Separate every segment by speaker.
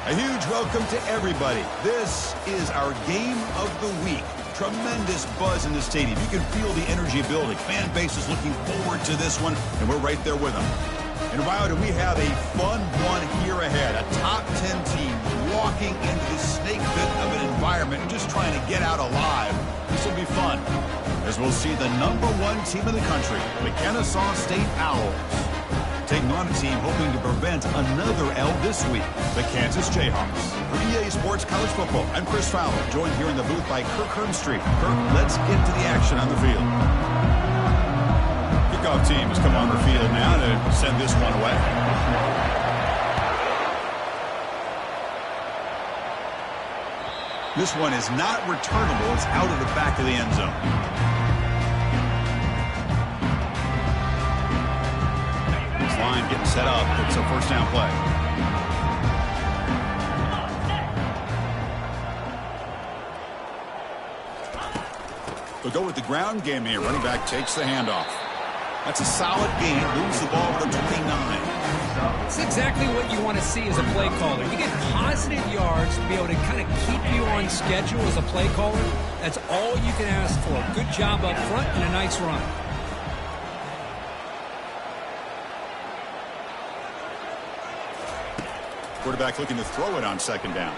Speaker 1: A huge welcome to everybody. This is our game of the week. Tremendous buzz in the stadium. You can feel the energy building. Fan base is looking forward to this one, and we're right there with them. And wow, do we have a fun one here ahead. A top 10 team walking into the snake pit of an environment, just trying to get out alive. This will be fun, as we'll see the #1 team in the country, the Kennesaw State Owls, taking on a team hoping to prevent another L this week, the Kansas Jayhawks. For EA Sports College Football, I'm Chris Fowler, joined here in the booth by Kirk Herbstreit. Kirk, let's get to the action on the field. Kickoff team has come on the field now to send this one away. This one is not returnable. It's out of the back of the end zone. This line getting set up. It's a first down play. They'll go with the ground game here. Running back takes the handoff. That's a solid gain. Moves the ball to the 29.
Speaker 2: It's exactly what you want to see as a play caller. You get positive yards to be able to kind of keep you on schedule as a play caller. That's all you can ask for. Good job up front and a nice run.
Speaker 1: Quarterback looking to throw it on second down.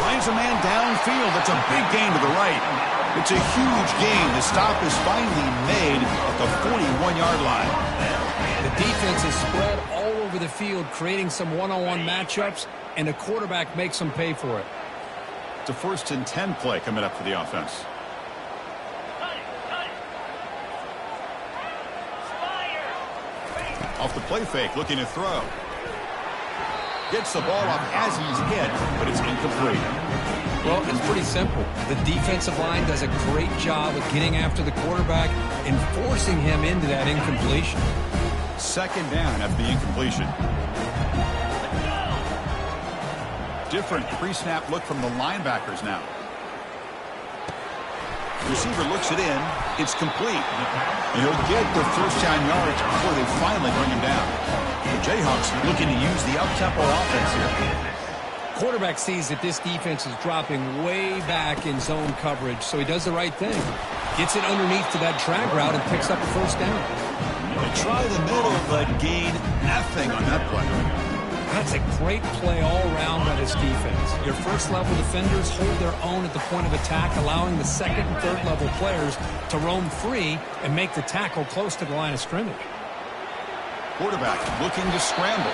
Speaker 1: Finds a man downfield. It's a big gain to the right. It's a huge gain. The stop is finally made at the 41-yard line.
Speaker 2: The defense is spread all over the field, creating some one-on-one matchups, and the quarterback makes them pay for it.
Speaker 1: It's a 1st and 10 play coming up for the offense. Off the play fake, looking to throw. Gets the ball off as he's hit, but it's incomplete.
Speaker 2: Well, it's pretty simple. The defensive line does a great job of getting after the quarterback and forcing him into that incompletion.
Speaker 1: Second down after the incompletion. Different pre-snap look from the linebackers now. Receiver looks it in. It's complete. And he'll get the first down yards before they finally bring him down. The Jayhawks looking to use the up-tempo offense here.
Speaker 2: Quarterback sees that this defense is dropping way back in zone coverage, so he does the right thing. Gets it underneath to that drag route and picks up a first down.
Speaker 1: They try the middle, but gain nothing on that play.
Speaker 2: That's a great play all around by this defense. Your first-level defenders hold their own at the point of attack, allowing the second and third-level players to roam free and make the tackle close to the line of scrimmage.
Speaker 1: Quarterback looking to scramble.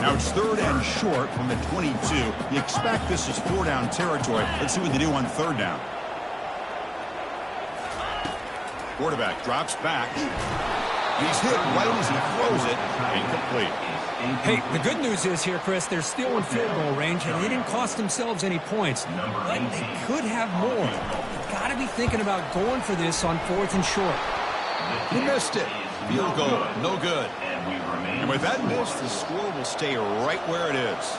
Speaker 1: Now it's 3rd and short from the 22. You expect this is 4-down territory. Let's see what they do on 3rd down. Quarterback drops back. He's hit right as he throws it. Incomplete.
Speaker 2: Hey, the good news is here, Chris, they're still in field goal range, and they didn't cost themselves any points. But they could have more. You've got to be thinking about going for this on 4th and short.
Speaker 1: He missed it. Field goal, no good. And with that miss, the score will stay right where it is.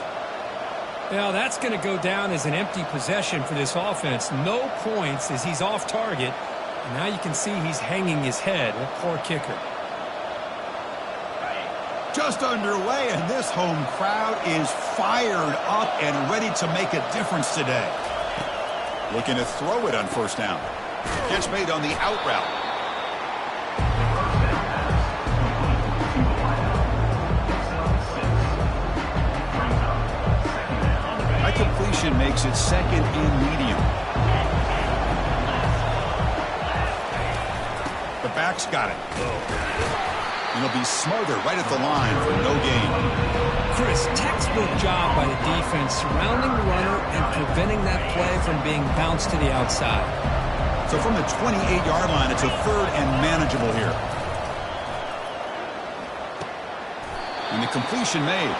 Speaker 2: Now, that's going to go down as an empty possession for this offense. No points as he's off target. And now you can see he's hanging his head. A poor kicker.
Speaker 1: Just underway, and this home crowd is fired up and ready to make a difference today. Looking to throw it on 1st down. Gets made on the out route. That completion makes it 2nd and medium. The back's got it. And he'll be smothered right at the line for no gain.
Speaker 2: Chris, textbook job by the defense surrounding the runner and preventing that play from being bounced to the outside.
Speaker 1: So from the 28-yard line, it's a 3rd and manageable here. And the completion made.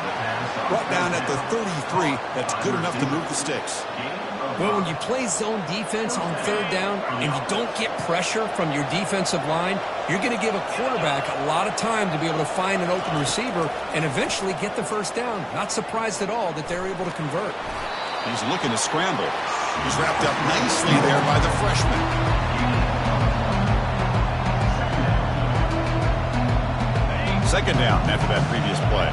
Speaker 1: Brought down at the 33. That's good enough to move the sticks.
Speaker 2: Well, when you play zone defense on 3rd down and you don't get pressure from your defensive line, you're going to give a quarterback a lot of time to be able to find an open receiver and eventually get the first down. Not surprised at all that they're able to convert.
Speaker 1: He's looking to scramble. He's wrapped up nicely there by the freshman. Second down after that previous play.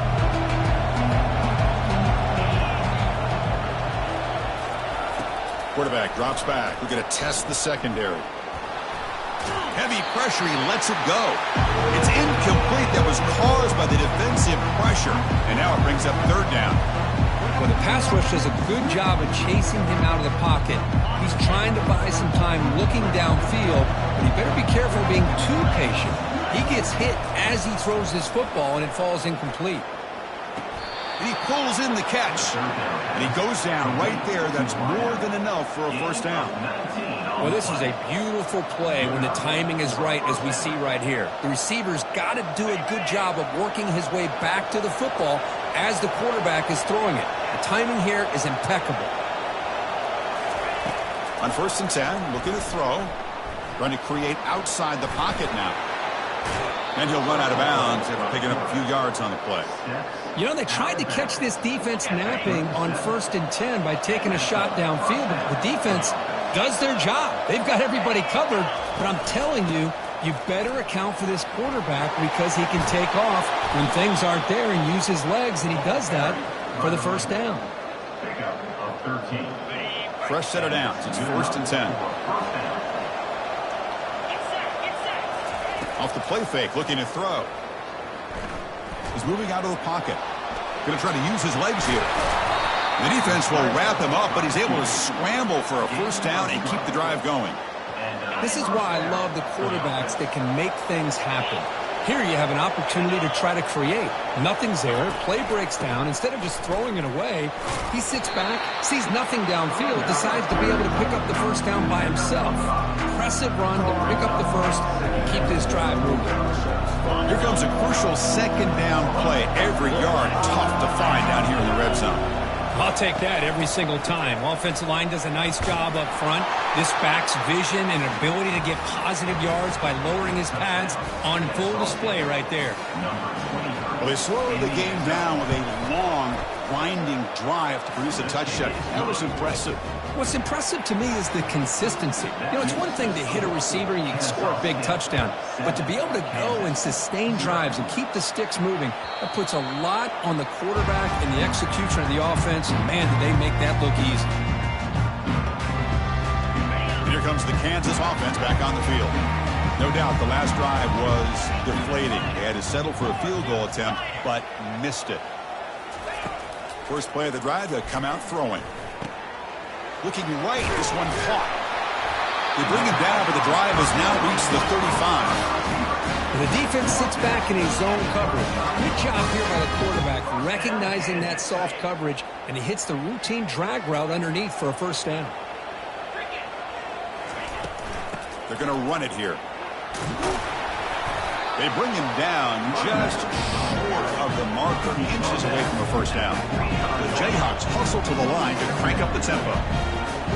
Speaker 1: Quarterback drops back. We're going to test the secondary. Heavy pressure. He lets it go. It's incomplete. That was caused by the defensive pressure. And now it brings up third down.
Speaker 2: Well, the pass rush does a good job of chasing him out of the pocket. He's trying to buy some time looking downfield, but he better be careful being too patient. He gets hit as he throws his football, and it falls incomplete.
Speaker 1: And he pulls in the catch. And he goes down right there. That's more than enough for a first down.
Speaker 2: Well, this is a beautiful play when the timing is right, as we see right here. The receiver's got to do a good job of working his way back to the football as the quarterback is throwing it. The timing here is impeccable.
Speaker 1: On 1st and 10, looking to throw. Trying to create outside the pocket now. And he'll run out of bounds after picking up a few yards on the play.
Speaker 2: You know, they tried to catch this defense napping on 1st and 10 by taking a shot downfield. But the defense does their job. They've got everybody covered. But I'm telling you, you better account for this quarterback because he can take off when things aren't there and use his legs, and he does that for the first down.
Speaker 1: Fresh set of downs. It's 1st and 10. Off the play fake, looking to throw. He's moving out of the pocket. Going to try to use his legs here. The defense will wrap him up, but he's able to scramble for a first down and keep the drive going.
Speaker 2: This is why I love the quarterbacks that can make things happen. Here you have an opportunity to try to create. Nothing's there. Play breaks down. Instead of just throwing it away, he sits back, sees nothing downfield, decides to be able to pick up the first down by himself. Impressive run to pick up the first and keep this drive moving.
Speaker 1: Here comes a crucial second down play. Every yard tough to find down here in the red zone.
Speaker 2: I'll take that every single time. Offensive line does a nice job up front. This back's vision and ability to get positive yards by lowering his pads on full display right there.
Speaker 1: Well, they slowed the game down with a long, winding drive to produce a touchdown. That was impressive.
Speaker 2: What's impressive to me is the consistency. You know, it's one thing to hit a receiver and you can score a big touchdown, but to be able to go and sustain drives and keep the sticks moving, that puts a lot on the quarterback and the execution of the offense. And man, did they make that look easy.
Speaker 1: And here comes the Kansas offense back on the field. No doubt the last drive was deflating. They had to settle for a field goal attempt, but missed it. First play of the drive, they'll come out throwing. Looking right, this one caught. They bring him down, but the drive has now reached the 35.
Speaker 2: The defense sits back in his zone coverage. Good job here by the quarterback, recognizing that soft coverage, and he hits the routine drag route underneath for a first down.
Speaker 1: They're going to run it here. They bring him down just short of the marker, inches away from a first down. The Jayhawks hustle to the line to crank up the tempo.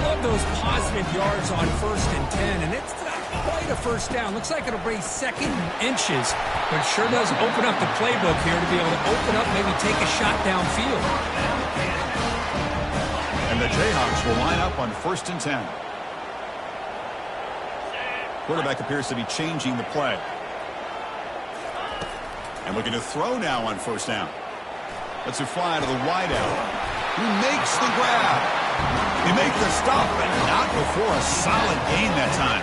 Speaker 2: Love those positive yards on 1st and 10, and it's not quite a first down. Looks like it'll bring second inches, but it sure does open up the playbook here to be able to open up, maybe take a shot downfield.
Speaker 1: And the Jayhawks will line up on 1st and 10. Quarterback appears to be changing the play. And looking to throw now on first down. Let's it fly to the wideout. He makes the grab. He makes the stop, but not before a solid gain that time.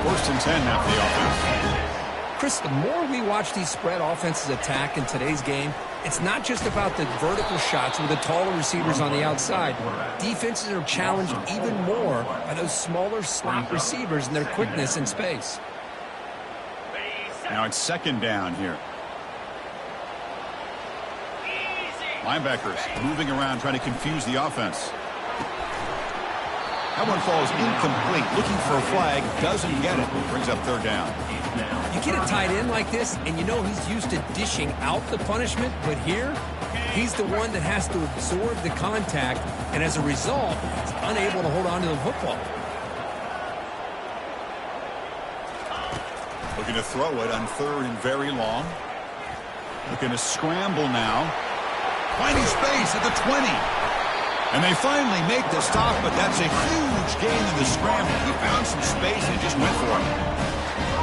Speaker 1: 1st and 10 now for the offense.
Speaker 2: Chris, the more we watch these spread offenses attack in today's game, it's not just about the vertical shots with the taller receivers on the outside. Defenses are challenged even more by those smaller slot receivers and their quickness in space.
Speaker 1: Now it's second down here. Linebackers moving around, trying to confuse the offense. That one falls incomplete. Looking for a flag, doesn't get it. Brings up third down.
Speaker 2: You get a tight end like this, and you know he's used to dishing out the punishment, but here, he's the one that has to absorb the contact, and as a result, he's unable to hold on to the football.
Speaker 1: Looking to throw it on 3rd and very long. Looking to scramble now. Finding space at the 20. And they finally make the stop, but that's a huge gain in the scramble. He found some space and just went for it.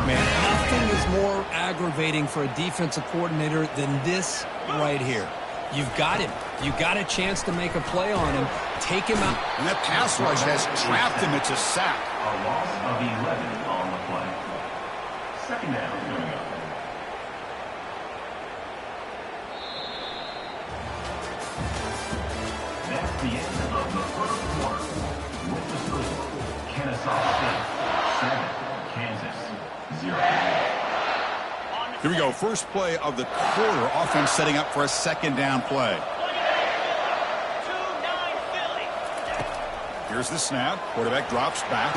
Speaker 2: Man, nothing is more aggravating for a defensive coordinator than this right here. You've got him. You got a chance to make a play on him. Take him out.
Speaker 1: And that pass rush has trapped him. It's a sack.
Speaker 3: A loss of 11 on the play. Second down coming up. That's the end of the first quarter. With the score, Kennesaw State 7, Kansas 0.
Speaker 1: Here we go. First play of the quarter. Offense setting up for a second down play. Here's the snap. Quarterback drops back.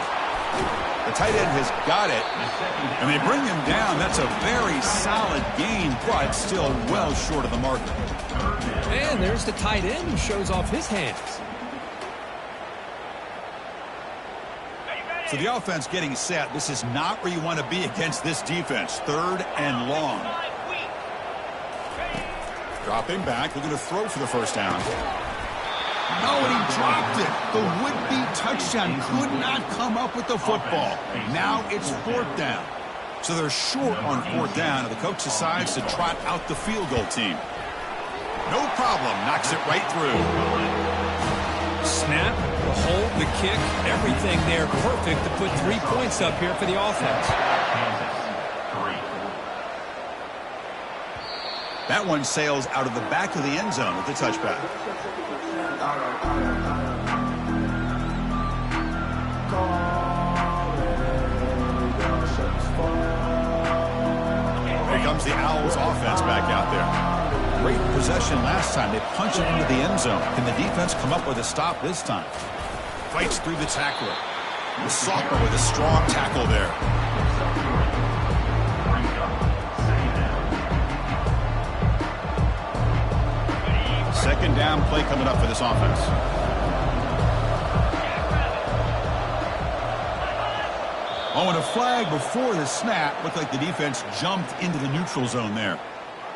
Speaker 1: The tight end has got it. And they bring him down. That's a very solid gain, but still well short of the marker.
Speaker 2: And there's the tight end who shows off his hands.
Speaker 1: So the offense getting set. This is not where you want to be against this defense. Third and long. Dropping back. Looking to throw for the first down.
Speaker 4: Oh, and he dropped it. The would-be touchdown could not come up with the football. Now it's fourth down.
Speaker 1: So they're short on fourth down, and the coach decides to trot out the field goal team. No problem. Knocks it right through.
Speaker 2: Snap, the hold, the kick, everything there perfect to put 3 points up here for the offense.
Speaker 1: That one sails out of the back of the end zone with the touchback. Here comes the Owls offense back out there. Great possession last time. They punch it into the end zone. Can the defense come up with a stop this time? Fights through the tackler. The sophomore with a strong tackle there. Second down play coming up for this offense. Oh, and a flag before the snap. Looked like the defense jumped into the neutral zone there.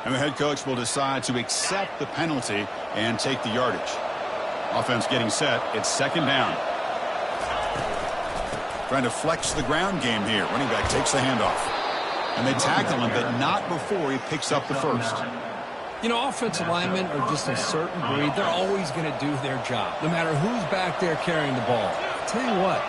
Speaker 1: And the head coach will decide to accept the penalty and take the yardage. Offense getting set. It's second down. Trying to flex the ground game here. Running back takes the handoff. And they tackle him, but not before he picks up the first.
Speaker 2: You know, offensive linemen are just a certain breed. They're always going to do their job, no matter who's back there carrying the ball. I'll tell you what,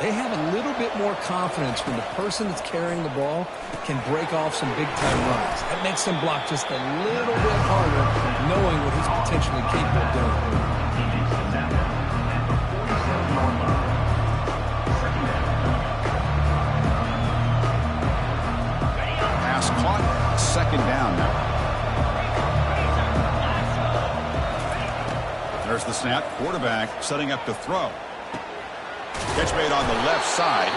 Speaker 2: they have a little bit more confidence when the person that's carrying the ball can break off some big-time runs. That makes them block just a little bit harder, knowing what he's potentially capable of doing.
Speaker 1: Pass caught, second down now. There's the snap. Quarterback setting up to throw. Catch made on the left side.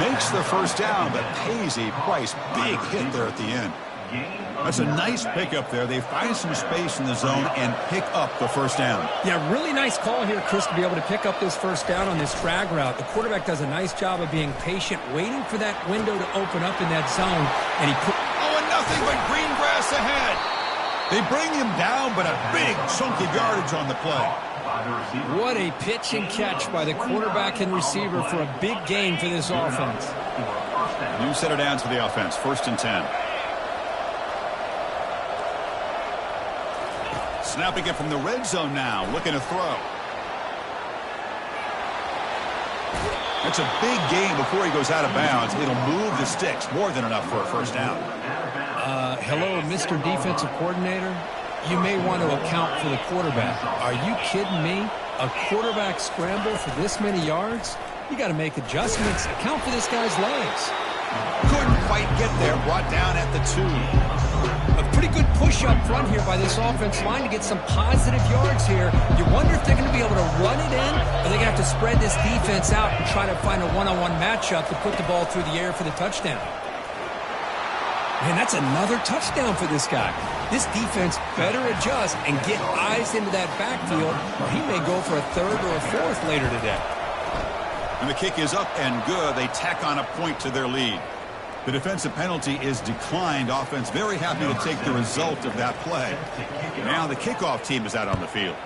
Speaker 1: Makes the first down, but pays a price. Big hit there at the end. That's a nice pickup there. They find some space in the zone and pick up the first down.
Speaker 2: Yeah, really nice call here, Chris, to be able to pick up this first down on this drag route. The quarterback does a nice job of being patient, waiting for that window to open up in that zone. And he put...
Speaker 1: Oh, and nothing but green grass ahead. They bring him down, but a big chunk of yardage on the play.
Speaker 2: What a pitch and catch by the quarterback and receiver for a big gain for this offense.
Speaker 1: New set of downs for the offense. First and 10. Snapping it from the red zone now. Looking to throw. That's a big gain before he goes out of bounds. It'll move the sticks. More than enough for a first down.
Speaker 2: Hello, Mr. Defensive Coordinator. You may want to account for the quarterback. Are you kidding me? A quarterback scramble for this many yards? You got to make adjustments. Account for this guy's legs.
Speaker 1: Couldn't quite get there. Brought down at the 2.
Speaker 2: A pretty good push up front here by this offensive line to get some positive yards here. You wonder if they're going to be able to run it in, or they're going to have to spread this defense out and try to find a one-on-one matchup to put the ball through the air for the touchdown. Man, that's another touchdown for this guy. This defense better adjust and get eyes into that backfield, or he may go for a third or a fourth later today.
Speaker 1: And the kick is up and good. They tack on a point to their lead. The defensive penalty is declined. Offense very happy to take the result of that play. Now the kickoff team is out on the field.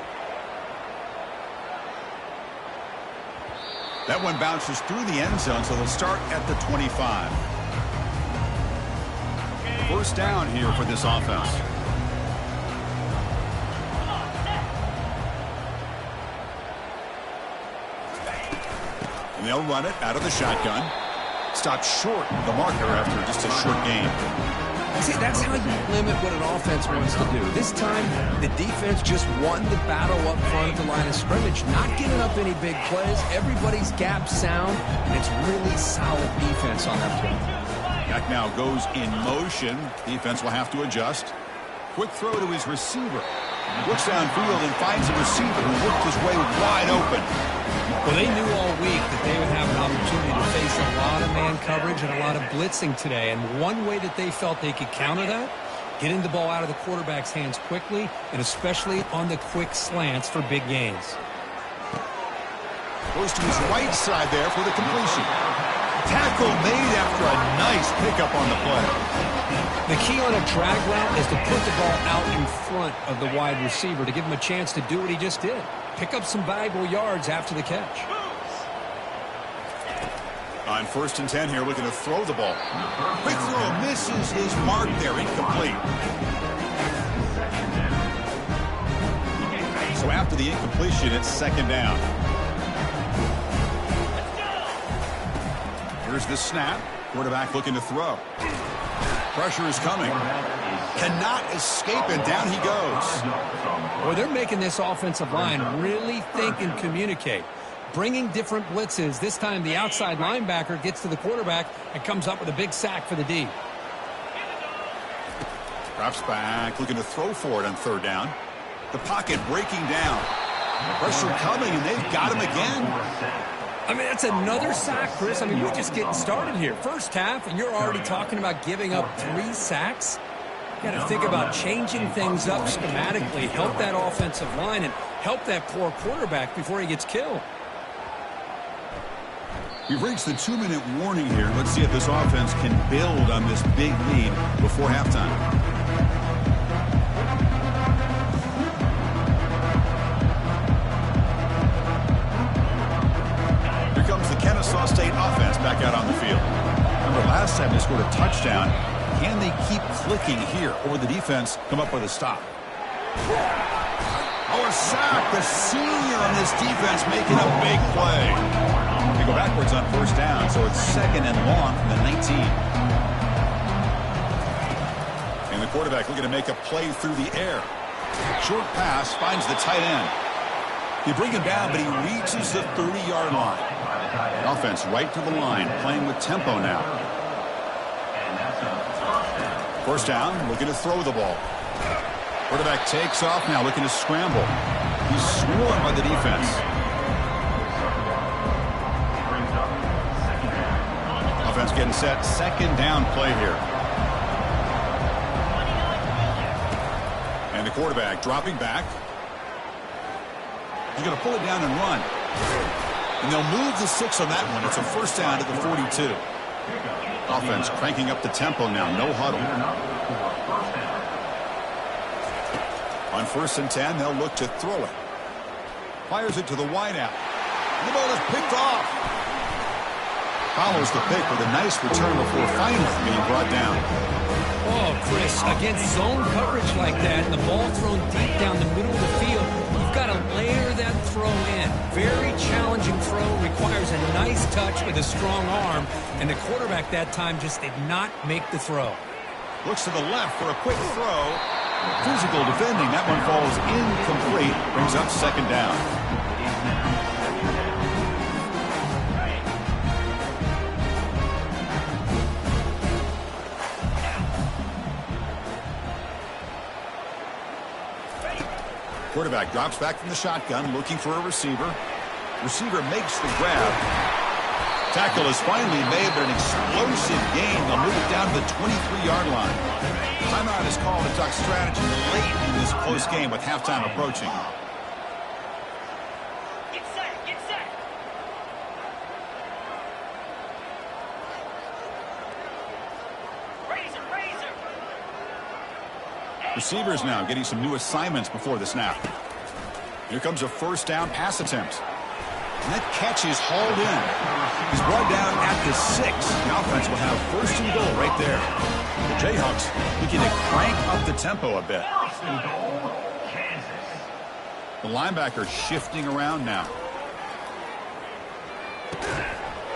Speaker 1: That one bounces through the end zone, so they'll start at the 25. First down here for this offense. And they'll run it out of the shotgun. Stopped short of the marker after just a short gain.
Speaker 2: See, that's how you limit what an offense wants to do. This time, the defense just won the battle up front at the line of scrimmage, not giving up any big plays. Everybody's gap sound, and it's really solid defense on that play.
Speaker 1: Back now goes in motion. Defense will have to adjust. Quick throw to his receiver. Looks downfield and finds a receiver who worked his way wide open.
Speaker 2: Well, they knew all week that they would have an opportunity to face a lot of man coverage and a lot of blitzing today. And one way that they felt they could counter that, getting the ball out of the quarterback's hands quickly, and especially on the quick slants for big gains.
Speaker 1: Goes to his right side there for the completion. Tackle made after a nice pickup on the play.
Speaker 2: The key on a drag route is to put the ball out in front of the wide receiver to give him a chance to do what he just did. Pick up some valuable yards after the catch.
Speaker 1: On 1st and 10 here, looking to throw the ball. Quick throw misses his mark there, incomplete. So after the incompletion, it's 2nd down. Here's the snap. Quarterback looking to throw. Pressure is coming. Cannot escape, and down he goes.
Speaker 2: Boy, they're making this offensive line really think and communicate. Bringing different blitzes. This time the outside linebacker gets to the quarterback and comes up with a big sack for the D.
Speaker 1: Drops back, looking to throw for it on 3rd down. The pocket breaking down. Pressure coming, and they've got him again.
Speaker 2: I mean, that's another sack, Chris. I mean, we're just getting started here. First half, and you're already talking about giving up 3 sacks. You got to think about changing things up schematically, help that offensive line, and help that poor quarterback before he gets killed.
Speaker 1: We've reached the 2-minute warning here. Let's see if this offense can build on this big lead before halftime. Here comes the Kennesaw State offense back out on the field. Remember, last time they scored a touchdown. Can they keep clicking here, or the defense come up with a stop? Oh, a sack. The senior on this defense making a big play. They go backwards on 1st down, so it's 2nd and long from the 19. And the quarterback looking to make a play through the air. Short pass finds the tight end. You bring him down, but he reaches the 30-yard line. Offense right to the line, playing with tempo now. 1st down, looking to throw the ball. Quarterback takes off now, looking to scramble. He's swarmed by the defense. Offense getting set. 2nd down play here. And the quarterback dropping back. He's going to pull it down and run. And they'll move the 6 on that one. It's a 1st down to the 42. Offense cranking up the tempo now. No huddle. On 1st and 10, they'll look to throw it. Fires it to the wideout. The ball is picked off. Follows the pick with a nice return before finally being brought down.
Speaker 2: Oh, Chris, against zone coverage like that and the ball thrown deep down the middle of the field, you've got to layer that throw in. Very challenging throw, requires a nice touch with a strong arm, and the quarterback that time just did not make the throw.
Speaker 1: Looks to the left for a quick throw. Physical defending. That one falls incomplete. Brings up 2nd down. Quarterback drops back from the shotgun, looking for a receiver. Receiver makes the grab. Tackle is finally made, but an explosive gain. They'll move it down to the 23-yard line. Timeout is called to talk strategy late in this close game with halftime approaching.
Speaker 5: Get set, get set. Razor, razor.
Speaker 1: Receivers now getting some new assignments before the snap. Here comes a 1st down pass attempt. And that catch is hauled in. He's brought down at the 6. The offense will have 1st and goal right there. The Jayhawks looking to crank up the tempo a bit.
Speaker 3: First and goal, Kansas.
Speaker 1: The linebacker shifting around now.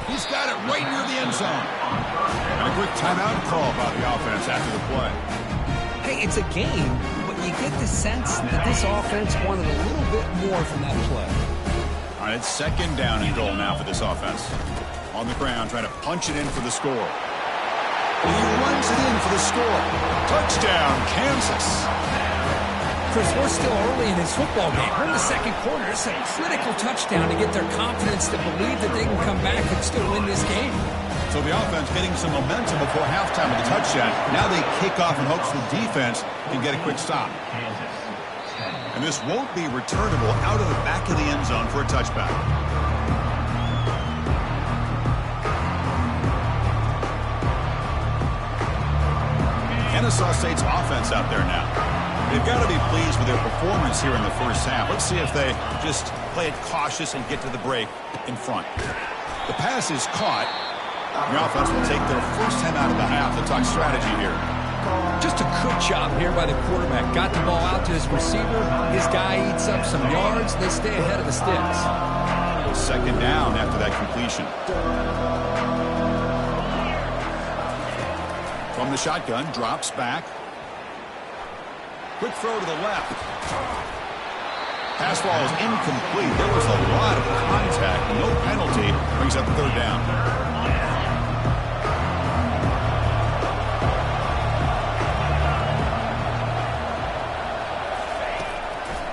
Speaker 1: He's got it right near the end zone. And a quick timeout call by the offense after the play.
Speaker 2: Hey, it's a game, but you get the sense that this offense wanted a little bit more from that play.
Speaker 1: All right, it's second down and goal now for this offense. On the ground, trying to punch it in for the score. And he runs it in for the score. Touchdown, Kansas.
Speaker 2: Chris, we're still early in this football game. We're in the second quarter. It's a critical touchdown to get their confidence to believe that they can come back and still win this game.
Speaker 1: So the offense getting some momentum before halftime with the touchdown. Now they kick off in hopes the defense can get a quick stop. And this won't be returnable out of the back of the end zone for a touchback. Kennesaw State's offense out there now. They've got to be pleased with their performance here in the first half. Let's see if they just play it cautious and get to the break in front. The pass is caught. The offense will take their first 10 out of the half to talk strategy here.
Speaker 2: Just a good job here by the quarterback. Got the ball out to his receiver. His guy eats up some yards. They stay ahead of the sticks.
Speaker 1: Second down after that completion. From the shotgun, drops back. Quick throw to the left. Pass ball is incomplete. There was a lot of contact. No penalty. Brings up third down.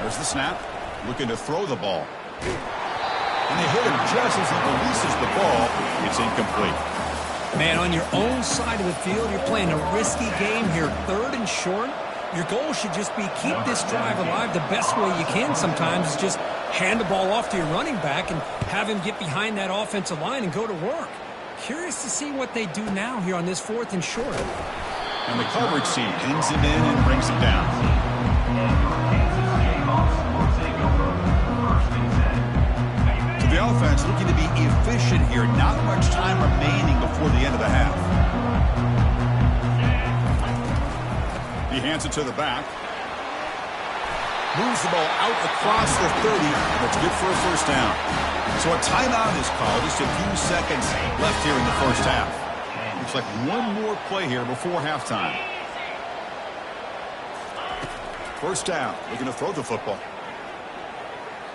Speaker 1: There's the snap. Looking to throw the ball. And they hit him just as he releases the ball. It's incomplete.
Speaker 2: Man, on your own side of the field, you're playing a risky game here. Third and short. Your goal should just be keep this drive alive the best way you can sometimes is just hand the ball off to your running back and have him get behind that offensive line and go to work. Curious to see what they do now here on this fourth and short.
Speaker 1: And the coverage team pins him in and brings him down. To the offense, looking to be efficient here. Not much time remaining before the end of the half. He hands it to the back. Moves the ball out across the 30. That's good for a first down. So a timeout is called. Just a few seconds left here in the first half. Looks like one more play here before halftime. First down. Looking to throw the football.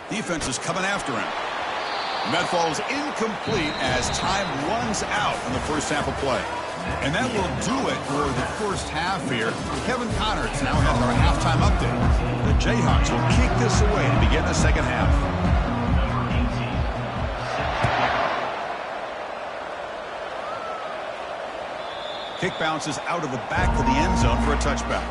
Speaker 1: Defense is coming after him. And that falls incomplete as time runs out in the first half of play. And that will do it for the first half here. Kevin Connors now has our halftime update. The Jayhawks will kick this away to begin the second half. Kick bounces out of the back of the end zone for a touchback.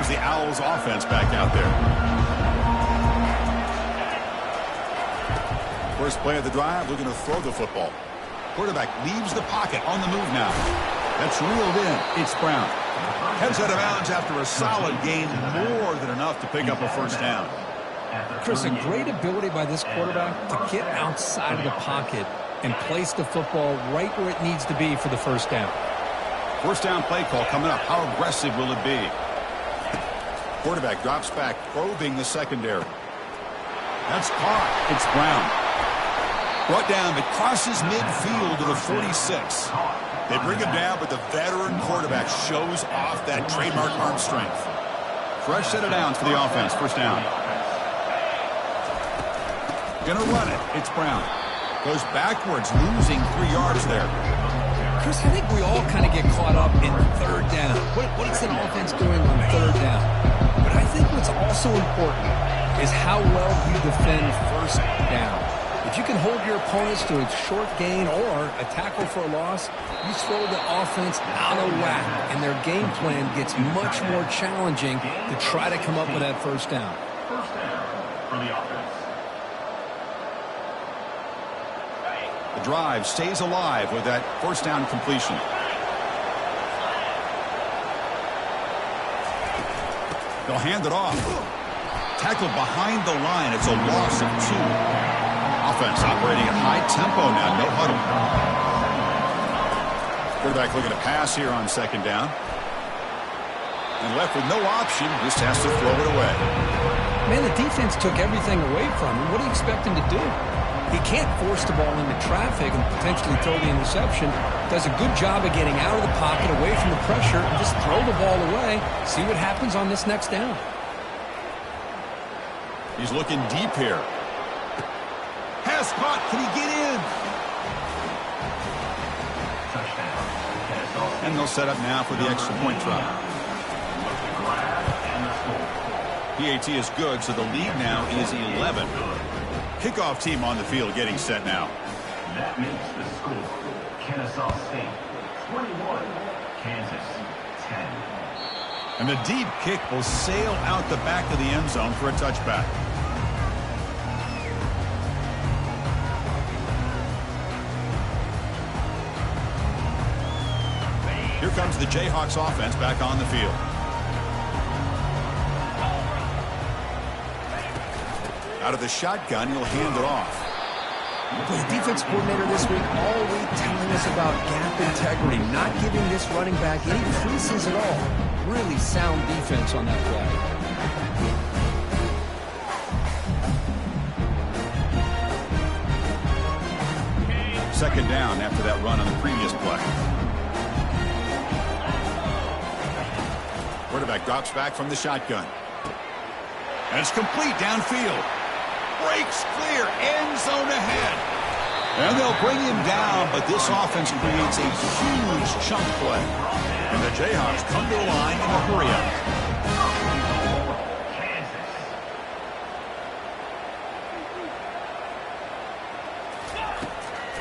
Speaker 1: The Owls offense back out there. First play of the drive, looking to throw the football. Quarterback leaves the pocket on the move now. That's reeled in. It's Brown. Heads out of bounds after a solid gain, more than enough to pick up a first down.
Speaker 2: Chris, a great ability by this quarterback to get outside of the pocket and place the football right where it needs to be for the first down.
Speaker 1: First down play call coming up. How aggressive will it be? Quarterback drops back, probing the secondary. That's caught. It's Brown. Brought down, but crosses midfield to the 46. They bring him down, but the veteran quarterback shows off that trademark arm strength. Fresh set of downs for the offense. First down. Gonna run it. It's Brown. Goes backwards, losing 3 yards there.
Speaker 2: Chris, I think we all kind of get caught up in third down. What is an offense doing on third down? But I think what's also important is how well you defend first down. If you can hold your opponents to a short gain or a tackle for a loss, you throw the offense out of whack, and their game plan gets much more challenging to try to come up with that first down.
Speaker 3: First down for the offense.
Speaker 1: The drive stays alive with that first down completion. They'll hand it off. Tackled behind the line. It's a loss of 2. Offense operating at high tempo now. No huddle. Quarterback looking to pass here on second down. And left with no option. Just has to throw it away.
Speaker 2: Man, the defense took everything away from him. What do you expect him to do? He can't force the ball into traffic and potentially throw the interception. Does a good job of getting out of the pocket, away from the pressure, and just throw the ball away. See what happens on this next down.
Speaker 1: He's looking deep here. Has spot. Can he get in?
Speaker 3: Touchdown. Kennesaw.
Speaker 1: And they'll set up now for the extra point try.
Speaker 3: With the grab and the score.
Speaker 1: PAT is good, so the lead now is 11. Kickoff team on the field getting set now.
Speaker 3: That makes the score. Kennesaw State 21, Kansas 10.
Speaker 1: And the deep kick will sail out the back of the end zone for a touchback. Here comes the Jayhawks offense back on the field. Out of the shotgun, he'll hand it off.
Speaker 2: The defense coordinator this week all week telling us about gap integrity, not giving this running back any creases at all. Really sound defense on that play.
Speaker 1: Second down after that run on the previous play. Quarterback drops back from the shotgun. And it's complete downfield. Breaks clear, end zone ahead. And they'll bring him down, but this offense creates a huge chunk play. And the Jayhawks come to the line in a hurry up.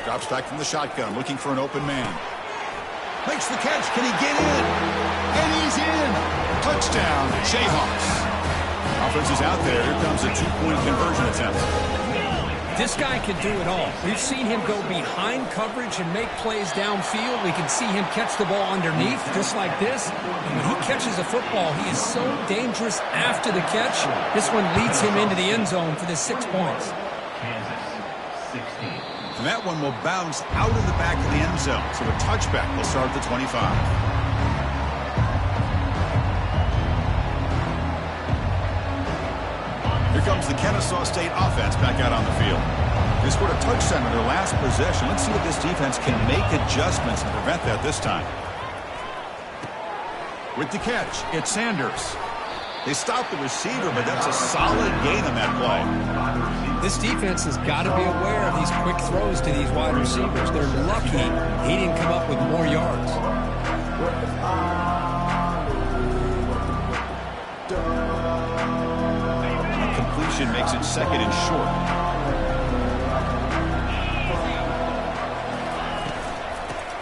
Speaker 1: Drops back from the shotgun, looking for an open man. Makes the catch. Can he get in? And he's in. Touchdown, Jayhawks. Offense is out there. Here comes a 2-point conversion attempt.
Speaker 2: This guy can do it all. We've seen him go behind coverage and make plays downfield. We can see him catch the ball underneath, just like this. And when he catches a football, he is so dangerous after the catch. This one leads him into the end zone for the 6 points.
Speaker 3: Kansas 16.
Speaker 1: And that one will bounce out of the back of the end zone. So a touchback will start at the 25. Here comes the Kennesaw State offense back out on the field. They scored a touchdown in their last possession. Let's see if this defense can make adjustments and prevent that this time. With the catch, it's Sanders. They stopped the receiver, but that's a solid gain on that play.
Speaker 2: This defense has got to be aware of these quick throws to these wide receivers. They're lucky he didn't come up with more yards.
Speaker 1: Completion makes it second and short.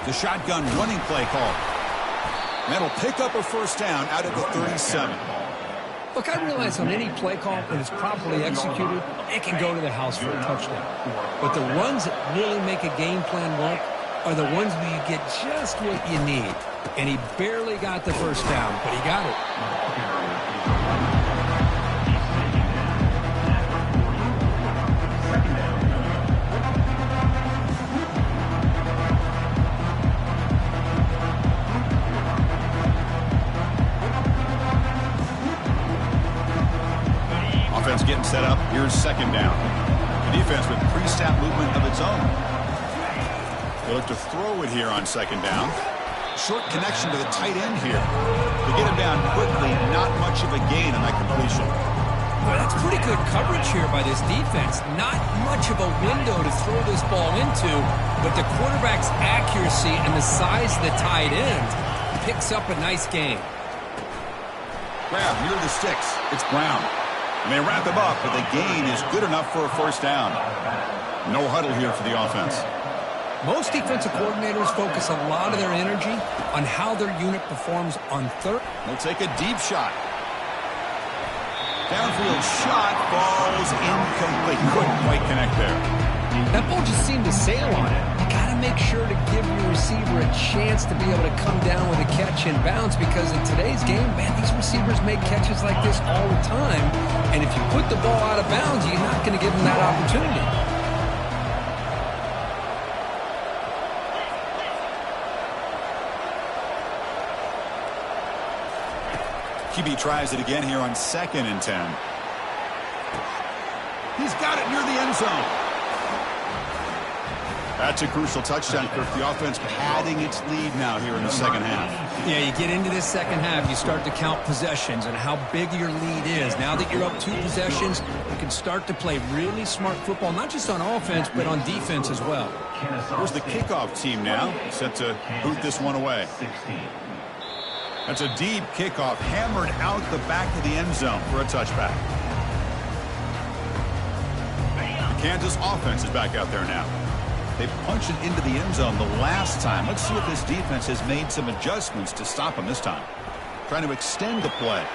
Speaker 1: The shotgun running play call. That'll pick up a first down out of the 37.
Speaker 2: Look, I realize on any play call, when it's properly executed, it can go to the house for a touchdown. But the runs that really make a game plan work are the ones where you get just what you need. And he barely got the first down, but he got it.
Speaker 1: Getting set up. Here's second down. The defense with pre-snap movement of its own. They look to throw it here on second down. Short connection to the tight end here. They get him down quickly. Not much of a gain on that completion.
Speaker 2: Boy, that's pretty good coverage here by this defense. Not much of a window to throw this ball into, but the quarterback's accuracy and the size of the tight end picks up a nice gain.
Speaker 1: Grab near the sticks. It's Brown. And they wrap him up, but the gain is good enough for a first down. No huddle here for the offense.
Speaker 2: Most defensive coordinators focus a lot of their energy on how their unit performs on third.
Speaker 1: They'll take a deep shot. Downfield shot falls incomplete. Couldn't quite connect there.
Speaker 2: That ball just seemed to sail on it. You got to make sure to give your receiver a chance to be able to come down with a catch and bounce, because in today's game, man, these receivers make catches like this all the time. And if you put the ball out of bounds, you're not going to give them that opportunity.
Speaker 1: QB tries it again here on 2nd and 10. He's got it near the end zone. That's a crucial touchdown, Kirk. The offense padding its lead now here in the second half.
Speaker 2: Yeah, you get into this second half, you start to count possessions and how big your lead is. Now that you're up 2 possessions, you can start to play really smart football, not just on offense, but on defense as well.
Speaker 1: Here's the kickoff team now, set to boot this one away. That's a deep kickoff, hammered out the back of the end zone for a touchback. The Kansas offense is back out there now. They punched it into the end zone the last time. Let's see if this defense has made some adjustments to stop him this time. Trying to extend the play.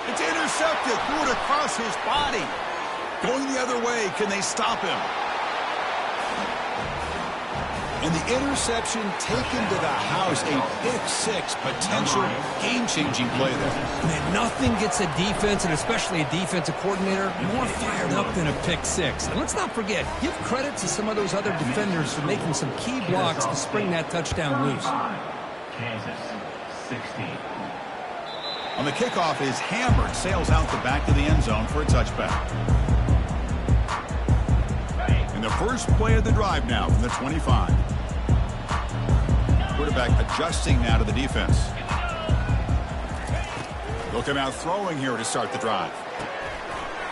Speaker 1: It's intercepted. Threw it across his body. Going the other way. Can they stop him? And the interception taken to the house. A pick-6 potential game-changing play there.
Speaker 2: Man, nothing gets a defense, and especially a defensive coordinator, more fired up than a pick-6. And let's not forget, give credit to some of those other defenders for making some key blocks to spring that touchdown loose.
Speaker 3: Kansas, 16.
Speaker 1: On the kickoff is hammered. Sails out the back of the end zone for a touchback. And the first play of the drive now from the 25. Quarterback adjusting now to the defense. They'll come out throwing here to start the drive.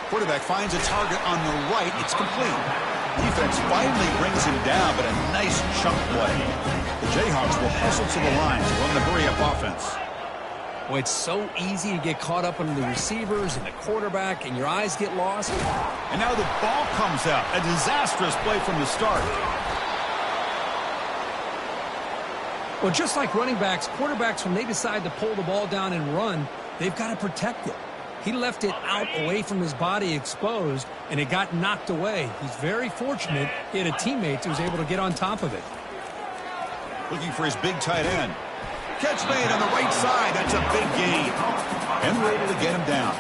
Speaker 1: Quarterback finds a target on the right. It's complete. Defense finally brings him down, but a nice chunk play. The Jayhawks will hustle to the line to run the hurry-up offense.
Speaker 2: Well, it's so easy to get caught up on the receivers and the quarterback, and your eyes get lost.
Speaker 1: And now the ball comes out. A disastrous play from the start.
Speaker 2: Well, just like running backs, quarterbacks, when they decide to pull the ball down and run, they've got to protect it. He left it out away from his body exposed, and it got knocked away. He's very fortunate he had a teammate who was able to get on top of it.
Speaker 1: Looking for his big tight end. Catch made on the right side. That's a big gain. And we're able to get him down.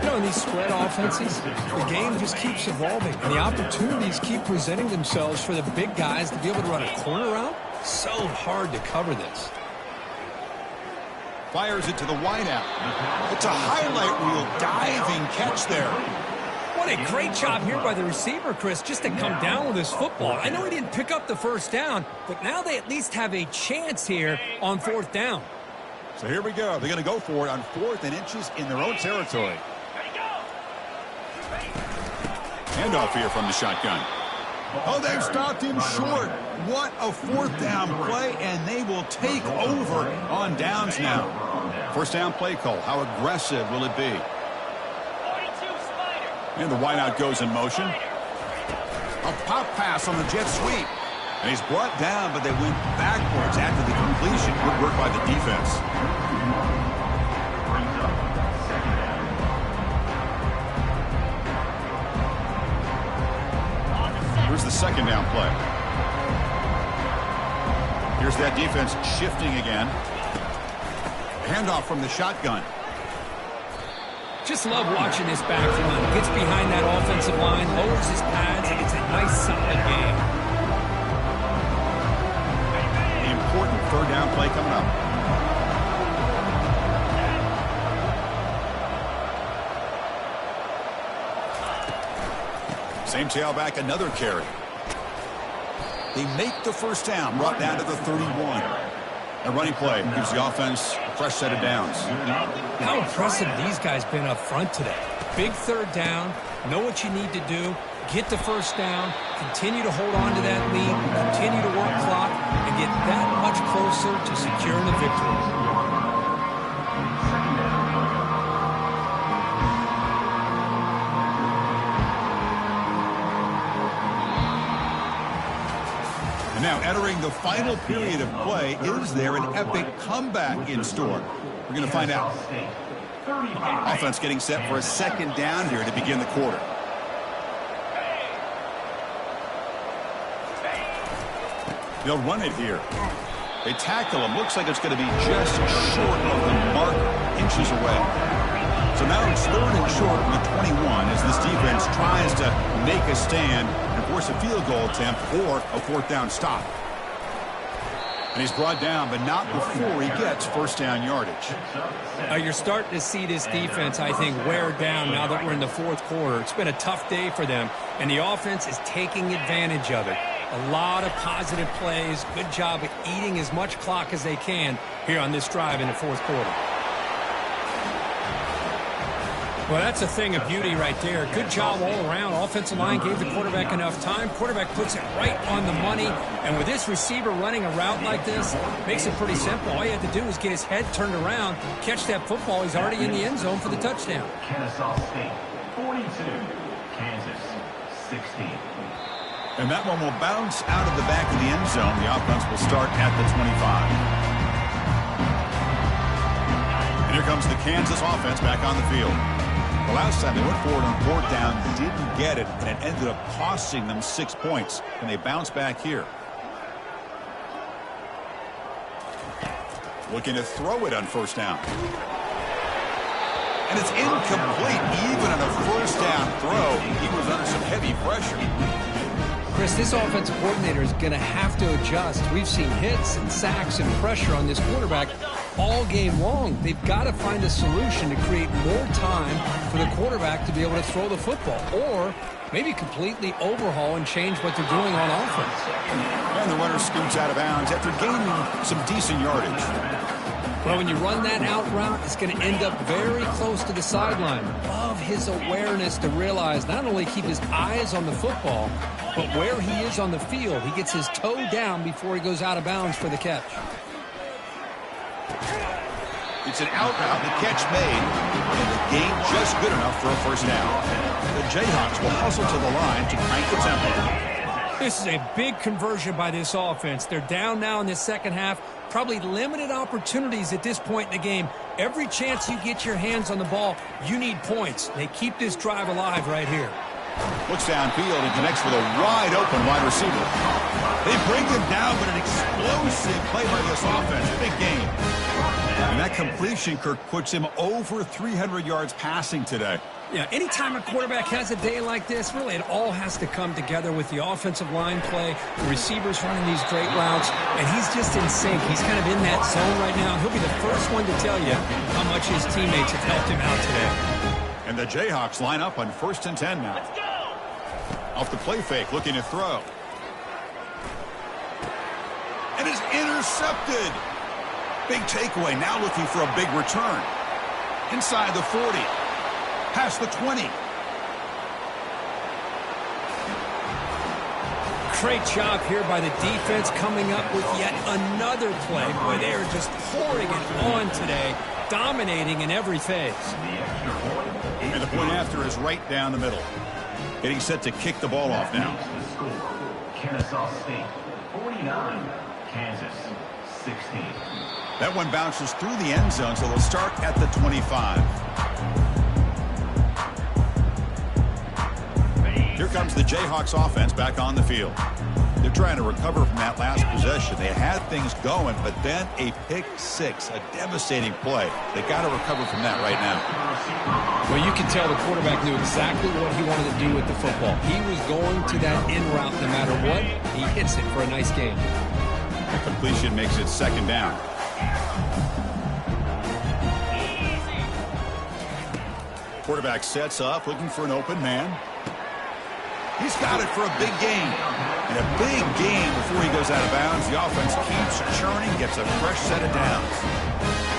Speaker 2: You know, in these spread offenses, the game just keeps evolving, and the opportunities keep presenting themselves for the big guys to be able to run a corner route. So hard to cover this.
Speaker 1: Fires it to the wideout. It's a highlight reel diving catch there.
Speaker 2: What a great job here by the receiver, Chris, just to come down with his football. I know he didn't pick up the first down, but now they at least have a chance here on 4th down.
Speaker 1: So here we go. They're going to go for it on 4th and inches in their own territory. Handoff here from the shotgun. Oh, they've stopped him short. What a 4th down play, and they will take over on downs now. 1st down play call. How aggressive will it be? And the wideout goes in motion. A pop pass on the jet sweep. And he's brought down, but they went backwards after the completion. Good work by the defense. Here's the 2nd down play. Here's that defense shifting again. Handoff from the shotgun.
Speaker 2: Just love watching this back run. Gets behind that offensive line, lowers his pads, and it's a nice, solid game.
Speaker 1: The important 3rd down play coming up. Same tailback, another carry. They make the 1st down, brought down to the 31. A running play gives the offense a fresh set of downs.
Speaker 2: How impressive these guys been up front today. Big 3rd down, know what you need to do, get the 1st down, continue to hold on to that lead, continue to work clock, and get that much closer to securing a victory.
Speaker 1: And now entering the final period of play, is there an epic comeback in store? We're going to find out. Offense getting set for a 2nd down here to begin the quarter. They'll run it here. They tackle him. Looks like it's going to be just short of the marker, inches away. So now it's 3rd and short from the 21 as this defense tries to make a stand and force a field goal attempt or a 4th down stop. And he's brought down, but not before he gets 1st down yardage.
Speaker 2: You're starting to see this defense, I think, wear down now that we're in the 4th quarter. It's been a tough day for them, and the offense is taking advantage of it. A lot of positive plays. Good job of eating as much clock as they can here on this drive in the 4th quarter. Well, that's a thing of beauty right there. Good job all around. Offensive line gave the quarterback enough time. Quarterback puts it right on the money. And with this receiver running a route like this, makes it pretty simple. All you have to do is get his head turned around, catch that football. He's already in the end zone for the touchdown.
Speaker 3: Kennesaw State 42, Kansas 16.
Speaker 1: And that one will bounce out of the back of the end zone. The offense will start at the 25. And here comes the Kansas offense back on the field. The last time they went forward on 4th down, didn't get it, and it ended up costing them 6 points. And they bounce back here. Looking to throw it on 1st down. And it's incomplete. Even on a 1st down throw, he was under some heavy pressure.
Speaker 2: Chris, this offensive coordinator is going to have to adjust. We've seen hits and sacks and pressure on this quarterback all game long. They've got to find a solution to create more time for the quarterback to be able to throw the football, or maybe completely overhaul and change what they're doing on offense.
Speaker 1: And the runner scoots out of bounds after gaining some decent yardage.
Speaker 2: Well, when you run that out route, it's going to end up very close to the sideline. Love his awareness to realize not only keep his eyes on the football, but where he is on the field. He gets his toe down before he goes out of bounds for the catch.
Speaker 1: It's an out route, the catch made, and the gain just good enough for a 1st down. The Jayhawks will hustle to the line to crank the tempo.
Speaker 2: This is a big conversion by this offense. They're down now in the 2nd half. Probably limited opportunities at this point in the game. Every chance you get your hands on the ball, you need points. They keep this drive alive right here.
Speaker 1: Looks downfield and connects with a wide-open wide receiver. They bring him down, but an explosive play by this offense. Big game. And that completion, Kirk, puts him over 300 yards passing today.
Speaker 2: Yeah, anytime a quarterback has a day like this, really it all has to come together with the offensive line play, the receivers running these great routes, and he's just in sync. He's kind of in that zone right now. He'll be the first one to tell you how much his teammates have helped him out today.
Speaker 1: And the Jayhawks line up on 1st and 10 now. Off the play fake, looking to throw. And is intercepted. Big takeaway, now looking for a big return. Inside the 40. Past the 20.
Speaker 2: Great job here by the defense coming up with yet another play. Boy, they are just pouring it on today, dominating in every phase.
Speaker 1: And the point after is right down the middle. Getting set to kick the ball off now.
Speaker 3: Kennesaw State 49, Kansas 16.
Speaker 1: That one bounces through the end zone, so they'll start at the 25. Here comes the Jayhawks offense back on the field. They're trying to recover from that last possession. They had things going, but then a pick six, a devastating play. They got to recover from that right now.
Speaker 2: Well, you can tell the quarterback knew exactly what he wanted to do with the football. He was going to that in route no matter what. He hits it for a nice gain.
Speaker 1: The completion makes it 2nd down. Quarterback sets up, looking for an open man. He's got it for a big gain. And a big gain before he goes out of bounds. The offense keeps churning, gets a fresh set of downs.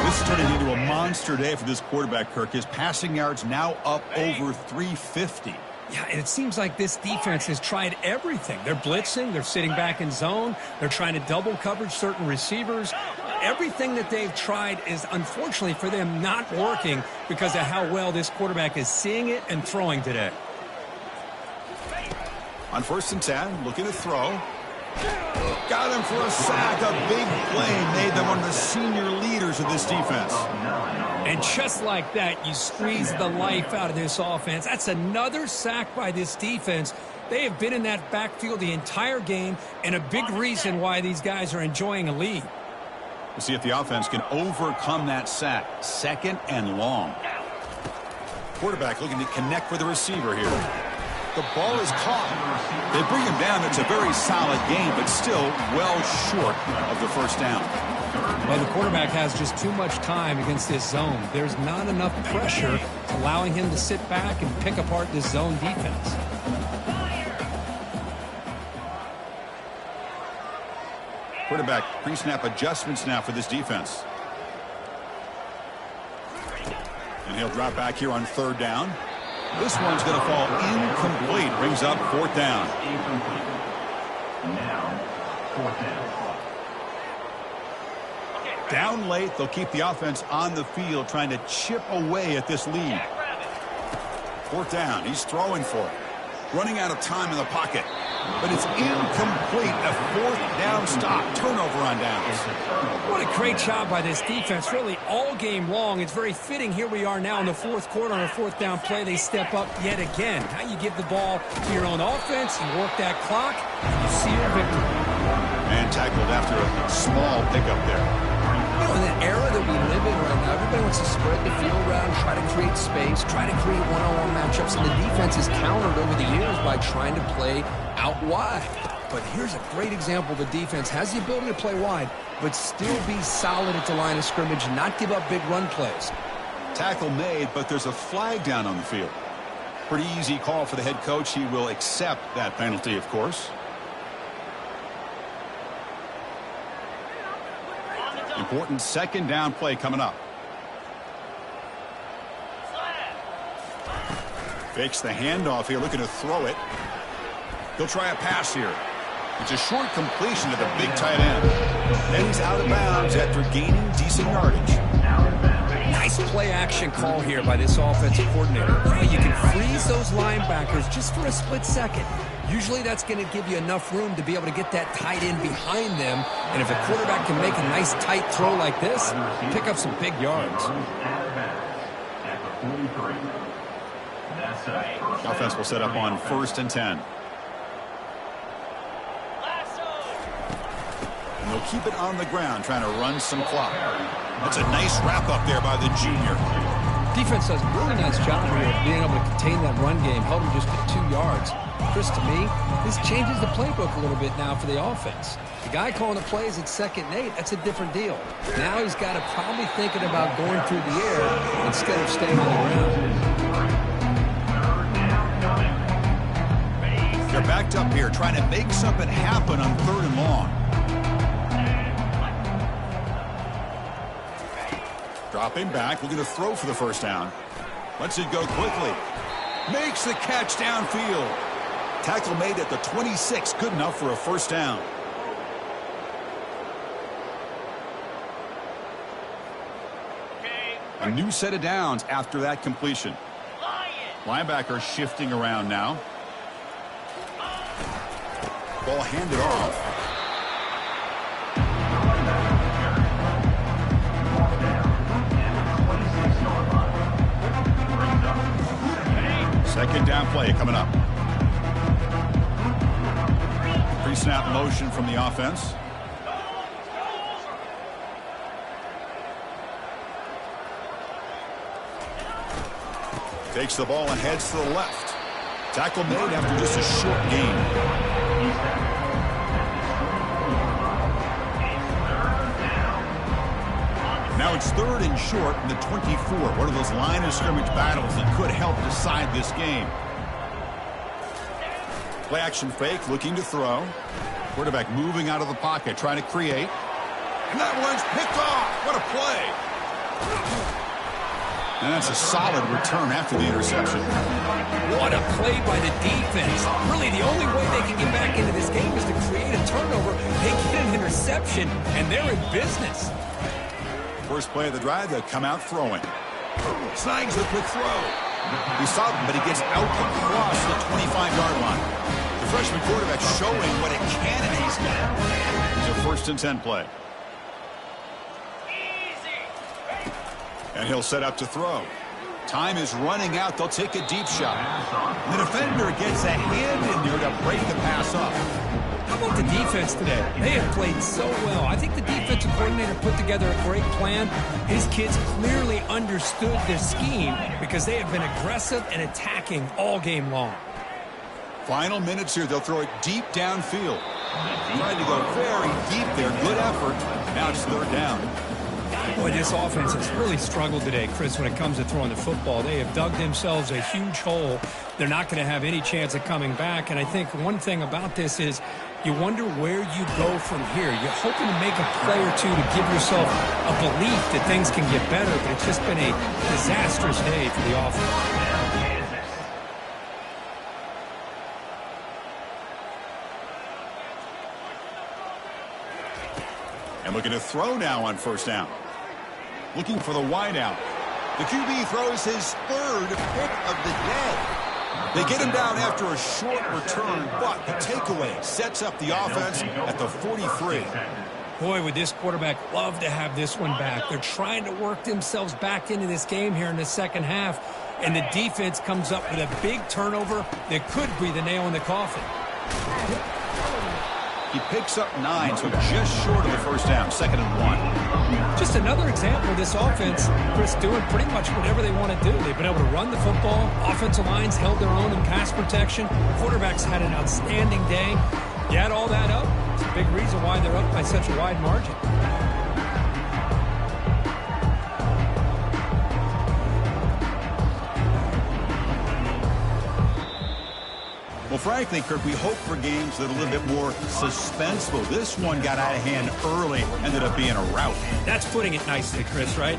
Speaker 1: This is turning into a monster day for this quarterback, Kirk. His passing yards now up over 350.
Speaker 2: Yeah, and it seems like this defense has tried everything. They're blitzing. They're sitting back in zone. They're trying to double coverage certain receivers. Everything that they've tried is, unfortunately for them, not working because of how well this quarterback is seeing it and throwing today.
Speaker 1: On 1st and 10, looking to throw. Got him for a sack. A big play made them one of the senior leaders of this defense.
Speaker 2: And just like that, you squeeze the life out of this offense. That's another sack by this defense. They have been in that backfield the entire game, and a big reason why these guys are enjoying a lead.
Speaker 1: We'll see if the offense can overcome that sack. 2nd and long. Quarterback looking to connect with the receiver here. The ball is caught. They bring him down. It's a very solid game, but still well short of the first down.
Speaker 2: Well, the quarterback has just too much time against this zone. There's not enough pressure allowing him to sit back and pick apart this zone defense.
Speaker 1: Quarterback pre-snap adjustments now for this defense. And he'll drop back here on 3rd down. This one's going to fall incomplete. Brings up 4th down.
Speaker 3: Incomplete. Now, 4th down.
Speaker 1: Down late, they'll keep the offense on the field trying to chip away at this lead. 4th down. He's throwing for it. Running out of time in the pocket. But it's incomplete. A 4th down stop. Turnover on downs.
Speaker 2: What a great job by this defense, really all game long. It's very fitting. Here we are now in the 4th quarter on a 4th down play. They step up yet again. Now you give the ball to your own offense, you work that clock, and you see your victory.
Speaker 1: And tackled after a small pickup there.
Speaker 2: You know, in the era that we live in right now, everybody wants to spread the field around, try to create space, try to create one-on-one matchups, and the defense is countered over the years by trying to play out wide. But here's a great example. The defense has the ability to play wide, but still be solid at the line of scrimmage, not give up big run plays.
Speaker 1: Tackle made, but there's a flag down on the field. Pretty easy call for the head coach. He will accept that penalty, of course. Important 2nd down play coming up. Fakes the handoff here, looking to throw it. He'll try a pass here. It's a short completion to the big tight end. Then he's out of bounds after gaining decent yardage.
Speaker 2: Nice play action call here by this offensive coordinator. You can freeze those linebackers just for a split second. Usually that's going to give you enough room to be able to get that tight end behind them. And if a quarterback can make a nice tight throw like this, pick up some big yards.
Speaker 1: Offense will set up on 1st and 10. And they'll keep it on the ground, trying to run some clock. That's a nice wrap up there by the junior.
Speaker 2: Defense does a really nice job here of being able to contain that run game, held him just at 2 yards. Chris, to me, this changes the playbook a little bit now for the offense. The guy calling the plays at 2nd and 8, that's a different deal. Now he's got to probably thinking about going through the air instead of staying on the ground.
Speaker 1: They're backed up here, trying to make something happen on 3rd and long. Dropping back, looking to throw for the 1st down. Lets it go quickly. Makes the catch downfield. Tackle made at the 26, good enough for a 1st down. A new set of downs after that completion. Linebacker shifting around now. Ball handed off. Second down play coming up. Pre-snap motion from the offense. Takes the ball and heads to the left. Tackle made after just a short gain. Now it's 3rd and short in the 24. One of those line of scrimmage battles that could help decide this game. Play action fake, looking to throw. Quarterback moving out of the pocket, trying to create. And that one's picked off. What a play. And that's a solid return after the interception.
Speaker 2: What a play by the defense. Really, the only way they can get back into this game is to create a turnover. They get an interception, and they're in business.
Speaker 1: First play of the drive, they'll come out throwing. Snags the quick throw. He's solid, but he gets out across the 25-yard line. The freshman quarterback showing what a cannon he's got. It's a 1st and 10 play. And he'll set up to throw. Time is running out. They'll take a deep shot. The defender gets a hand in there to break the pass up.
Speaker 2: How about the defense today? They have played so well. I think the defensive coordinator put together a great plan. His kids clearly understood their scheme because they have been aggressive and attacking all game long.
Speaker 1: Final minutes here. They'll throw it deep downfield. Trying to go very deep there. Good effort. Now it's third down.
Speaker 2: Boy, this offense has really struggled today, Chris, when it comes to throwing the football. They have dug themselves a huge hole. They're not going to have any chance of coming back. And I think one thing about this is you wonder where you go from here. You're hoping to make a play or two to give yourself a belief that things can get better, but it's just been a disastrous day for the offense.
Speaker 1: And looking to throw now on first down. Looking for the wideout. The QB throws his third pick of the day. They get him down after a short return, but the takeaway sets up the offense at the 43.
Speaker 2: Boy, would this quarterback love to have this one back. They're trying to work themselves back into this game here in the second half, and the defense comes up with a big turnover that could be the nail in the coffin.
Speaker 1: He picks up 9, so just short of the first down, 2nd and 1.
Speaker 2: Just another example of this offense, Chris, doing pretty much whatever they want to do. They've been able to run the football. Offensive lines held their own in pass protection. Quarterbacks had an outstanding day. You add all that up, it's a big reason why they're up by such a wide margin.
Speaker 1: Well, frankly, Kirk, we hope for games that are a little bit more suspenseful. This one got out of hand early, ended up being a rout.
Speaker 2: That's putting it nicely, Chris, right?